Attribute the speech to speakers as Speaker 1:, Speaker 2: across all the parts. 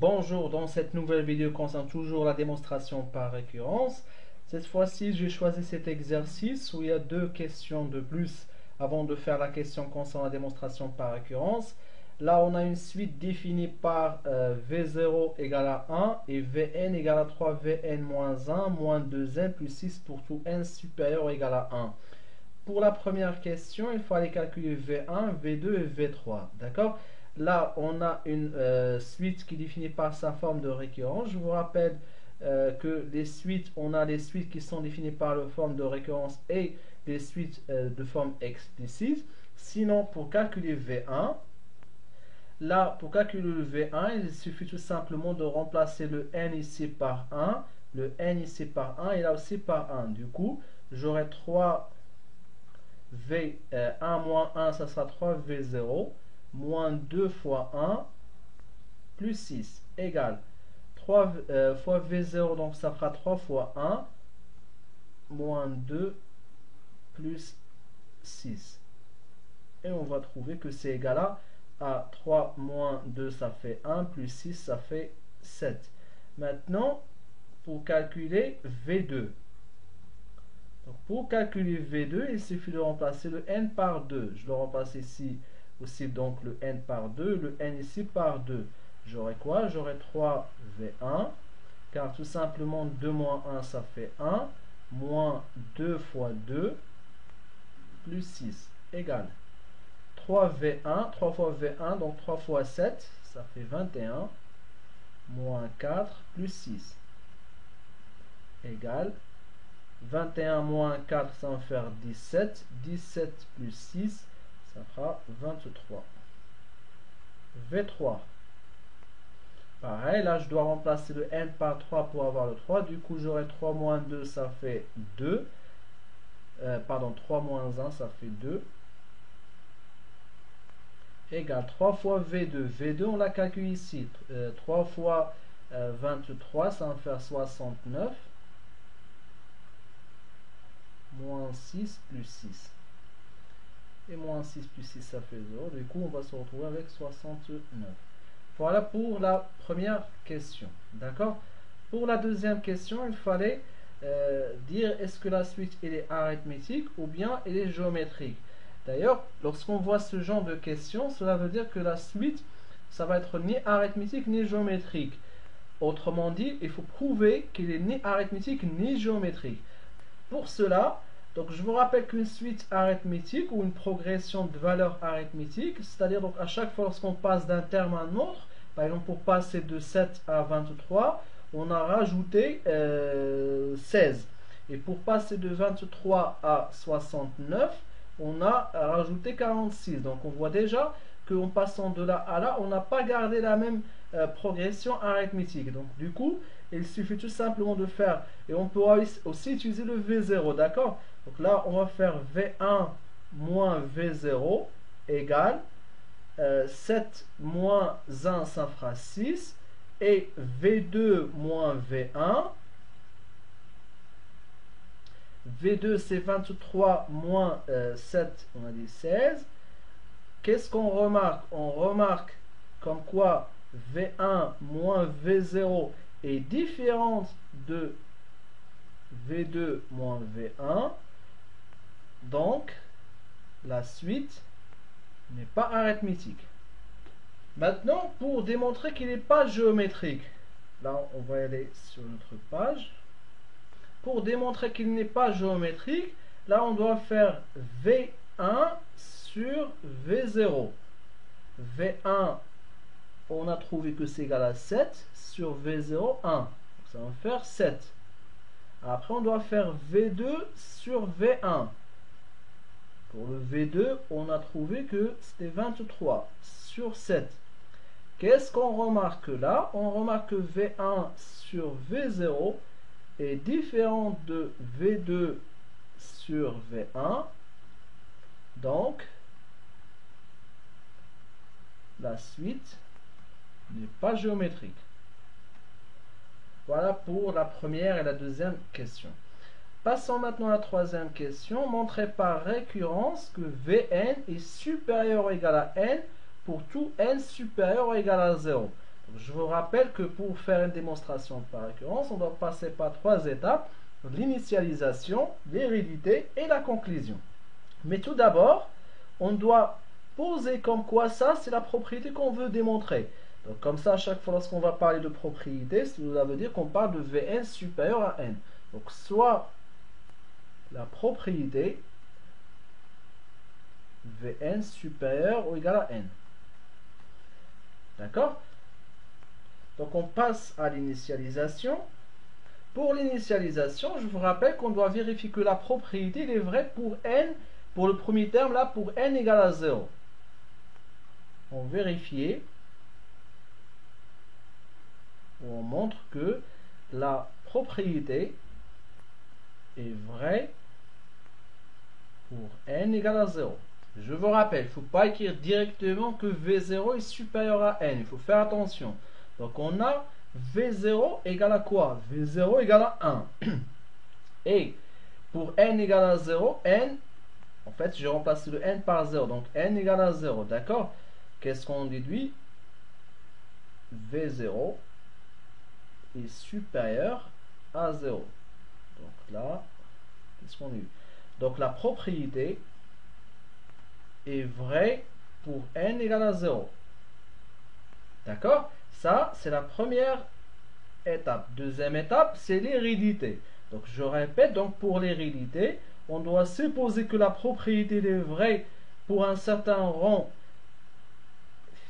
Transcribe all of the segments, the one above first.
Speaker 1: Bonjour, dans cette nouvelle vidéo concerne toujours la démonstration par récurrence. Cette fois-ci, j'ai choisi cet exercice où il y a deux questions de plus avant de faire la question concernant la démonstration par récurrence. Là, on a une suite définie par V0 égale à 1 et Vn égale à 3 Vn moins 1 moins 2n plus 6 pour tout n supérieur ou égal à 1. Pour la première question, il faut aller calculer V1, V2 et V3. D'accord? Là, on a une suite qui est définie par sa forme de récurrence. Je vous rappelle que les suites, on a les suites qui sont définies par la forme de récurrence et les suites de forme explicite. Sinon, pour calculer V1, là, pour calculer le V1, il suffit tout simplement de remplacer le n ici par 1, le n ici par 1 et là aussi par 1. Du coup, j'aurai 3 V1 moins 1, ça sera 3V0, moins 2 fois 1, plus 6, égale 3 fois V0, donc ça fera 3 fois 1, moins 2, plus 6. Et on va trouver que c'est égal à 3 moins 2, ça fait 1, plus 6, ça fait 7. Maintenant, pour calculer V2. Donc pour calculer V2, il suffit de remplacer le n par 2. Je le remplace ici aussi, donc le n par 2, le n ici par 2. J'aurai quoi? J'aurai 3V1, car tout simplement 2 moins 1, ça fait 1, moins 2 fois 2, plus 6, égale 3V1, 3 fois V1, donc 3 fois 7, ça fait 21, moins 4, plus 6, égale 21 moins 4, ça va faire 17. 17 plus 6, ça fera 23. V3. Pareil, là, je dois remplacer le n par 3 pour avoir le 3. Du coup, j'aurai 3 moins 2, ça fait 2. Pardon, 3 moins 1, ça fait 2. Égale 3 fois V2. V2, on l'a calculé ici. 3 fois 23, ça va faire 69. Moins 6 plus 6. Et moins 6 plus 6, ça fait 0. Du coup, on va se retrouver avec 69. Voilà pour la première question. D'accord? Pour la deuxième question, il fallait dire est-ce que la suite elle est arithmétique ou bien elle est géométrique. D'ailleurs, lorsqu'on voit ce genre de question, cela veut dire que la suite, ça va être ni arithmétique ni géométrique. Autrement dit, il faut prouver qu'il est ni arithmétique ni géométrique. Pour cela, donc je vous rappelle qu'une suite arithmétique ou une progression de valeurs arithmétiques, c'est-à-dire donc à chaque fois lorsqu'on passe d'un terme à un autre, par exemple pour passer de 7 à 23, on a rajouté 16. Et pour passer de 23 à 69, on a rajouté 46. Donc on voit déjà qu'en passant de là à là, on n'a pas gardé la même progression arithmétique. Donc du coup, il suffit tout simplement de faire, et on peut aussi utiliser le V0, d'accord? Donc là, on va faire V1 moins V0 égale 7 moins 1, ça fera 6, et V2 moins V1, V2 c'est 23 moins 7, on a dit 16. Qu'est-ce qu'on remarque? On remarque comme quoi V1 moins V0 est différente de V2 moins V1. Donc, la suite n'est pas arithmétique. Maintenant, pour démontrer qu'il n'est pas géométrique, là, on va aller sur notre page. Pour démontrer qu'il n'est pas géométrique, là, on doit faire V1 sur V0. V1, on a trouvé que c'est égal à 7 sur V0, 1. Donc, ça va faire 7. Après, on doit faire V2 sur V1. Pour le V2, on a trouvé que c'était 23 sur 7. Qu'est-ce qu'on remarque là? On remarque que V1 sur V0 est différent de V2 sur V1. Donc, la suite n'est pas géométrique. Voilà pour la première et la deuxième question. Passons maintenant à la troisième question. Montrer par récurrence que Vn est supérieur ou égal à n pour tout n supérieur ou égal à 0. Je vous rappelle que pour faire une démonstration par récurrence, on doit passer par 3 étapes: l'initialisation, l'hérédité et la conclusion. Mais tout d'abord, on doit poser comme quoi ça, c'est la propriété qu'on veut démontrer. Donc comme ça, à chaque fois lorsqu'on va parler de propriété, cela veut dire qu'on parle de Vn supérieur à n. Donc soit la propriété Vn supérieur ou égal à n. D'accord? Donc on passe à l'initialisation. Pour l'initialisation, je vous rappelle qu'on doit vérifier que la propriété est vraie pour n, pour le premier terme là, pour n égale à 0. On vérifie, on montre que la propriété est vraie pour n égale à 0. Je vous rappelle, il ne faut pas écrire directement que V0 est supérieur à n. Il faut faire attention. Donc on a V0 égale à quoi? V0 égale à 1. Et pour n égale à 0, n, en fait, j'ai remplacé le n par 0. Donc n égale à 0. D'accord? Qu'est-ce qu'on déduit? V0 est supérieur à 0. Donc là, qu'est-ce qu'on dit? Donc la propriété est vraie pour n égale à 0. D'accord? Ça, c'est la première étape. Deuxième étape, c'est l'hérédité. Donc je répète, donc pour l'hérédité, on doit supposer que la propriété est vraie pour un certain rang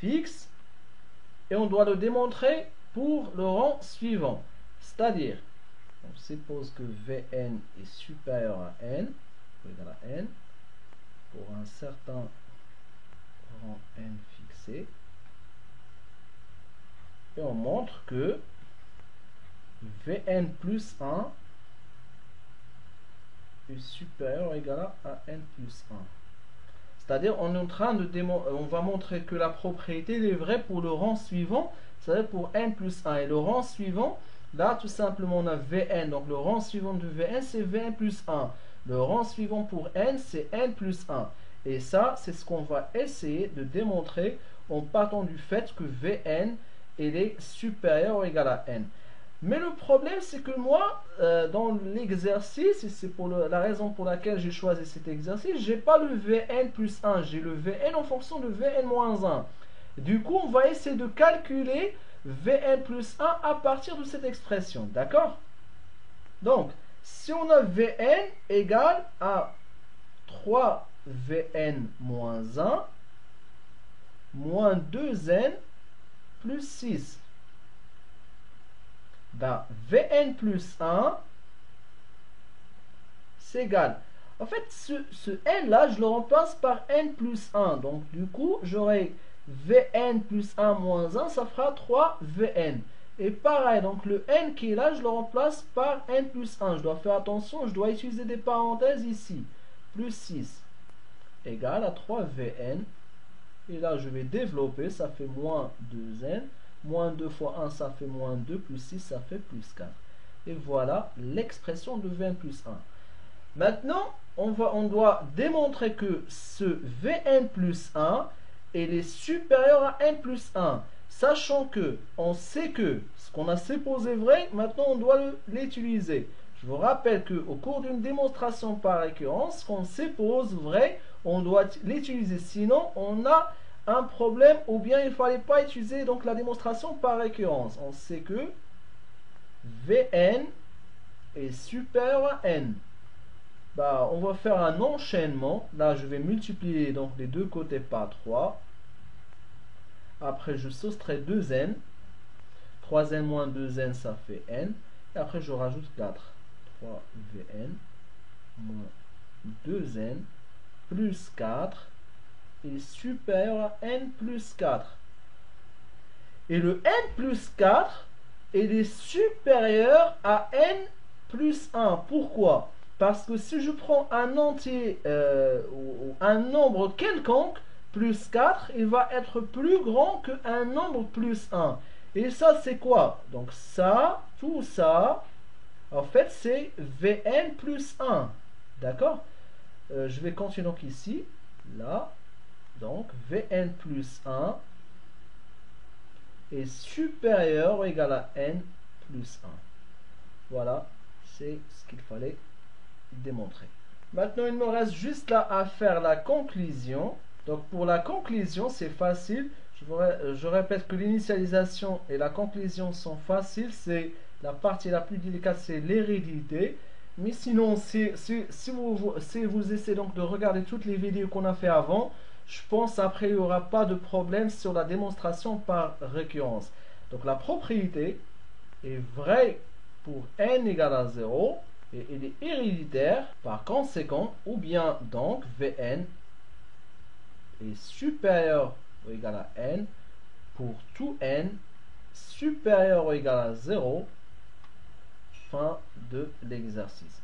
Speaker 1: fixe et on doit le démontrer pour le rang suivant. C'est-à-dire, on suppose que Vn est supérieur à n, ou égal à n, pour un certain rang n fixé. Et on montre que Vn plus 1 est supérieur ou égal à n plus 1. C'est-à-dire, on est en train de on va montrer que la propriété est vraie pour le rang suivant, c'est-à-dire pour n plus 1. Et le rang suivant, là, tout simplement, on a Vn. Donc, le rang suivant de Vn, c'est Vn plus 1. Le rang suivant pour n, c'est n plus 1. Et ça, c'est ce qu'on va essayer de démontrer en partant du fait que Vn est supérieur ou égal à n. Mais le problème, c'est que moi, dans l'exercice, et c'est la raison pour laquelle j'ai choisi cet exercice, j'ai pas le Vn plus 1, j'ai le Vn en fonction de Vn moins 1. Du coup, on va essayer de calculer Vn plus 1 à partir de cette expression, d'accord? Donc, si on a Vn égale à 3Vn moins 1, moins 2n plus 6. Ben, Vn plus 1, c'est égal. En fait, ce n là, je le remplace par n plus 1. Donc, du coup, j'aurai Vn plus 1 moins 1, ça fera 3Vn. Et pareil, donc le n qui est là, je le remplace par n plus 1. Je dois faire attention, je dois utiliser des parenthèses ici. Plus 6 égale à 3Vn. Et là, je vais développer, ça fait moins 2n. Moins 2 fois 1, ça fait moins 2, plus 6, ça fait plus 4. Et voilà l'expression de Vn plus 1. Maintenant, on doit démontrer que ce Vn plus 1 est supérieur à n plus 1. Sachant que, on sait que ce qu'on a supposé vrai, maintenant on doit l'utiliser. Je vous rappelle qu'au cours d'une démonstration par récurrence, ce qu'on suppose vrai, on doit l'utiliser. Sinon, on a un problème, ou bien il ne fallait pas utiliser donc la démonstration par récurrence. On sait que Vn est supérieur à n. Bah, on va faire un enchaînement. Là, je vais multiplier donc les deux côtés par 3. Après, je soustrais 2n. 3n moins 2n, ça fait n. Et après, je rajoute 4. 3Vn moins 2n plus 4 est supérieur à n plus 4. Et le n plus 4 est supérieur à n plus 1. Pourquoi? Parce que si je prends un entier, ou un nombre quelconque, plus 4, il va être plus grand qu'un nombre plus 1. Et ça, c'est quoi? Donc ça, tout ça, en fait, c'est Vn plus 1. D'accord? Je vais continuer donc ici, là. Donc, Vn plus 1 est supérieur ou égal à n plus 1. Voilà, c'est ce qu'il fallait démontrer. Maintenant, il me reste juste là à faire la conclusion. Donc, pour la conclusion, c'est facile. Je répète que l'initialisation et la conclusion sont faciles. C'est la partie la plus délicate, c'est l'hérédité. Mais sinon, si vous essayez donc de regarder toutes les vidéos qu'on a fait avant, je pense après il n'y aura pas de problème sur la démonstration par récurrence. Donc la propriété est vraie pour n égale à 0 et il est héréditaire par conséquent, ou bien donc Vn est supérieur ou égal à n pour tout n supérieur ou égal à 0. Fin de l'exercice.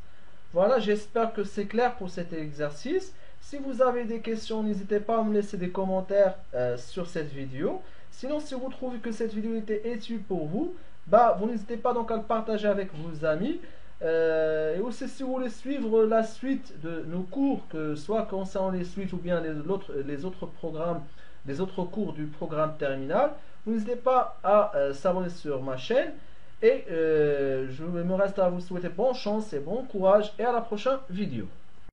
Speaker 1: Voilà, j'espère que c'est clair pour cet exercice. Si vous avez des questions, n'hésitez pas à me laisser des commentaires sur cette vidéo. Sinon, si vous trouvez que cette vidéo était utile pour vous, vous n'hésitez pas donc à le partager avec vos amis. Et aussi, si vous voulez suivre la suite de nos cours, que soit concernant les suites ou bien les autres programmes, les autres cours du programme terminal, n'hésitez pas à s'abonner sur ma chaîne. Et je me reste à vous souhaiter bonne chance et bon courage et à la prochaine vidéo.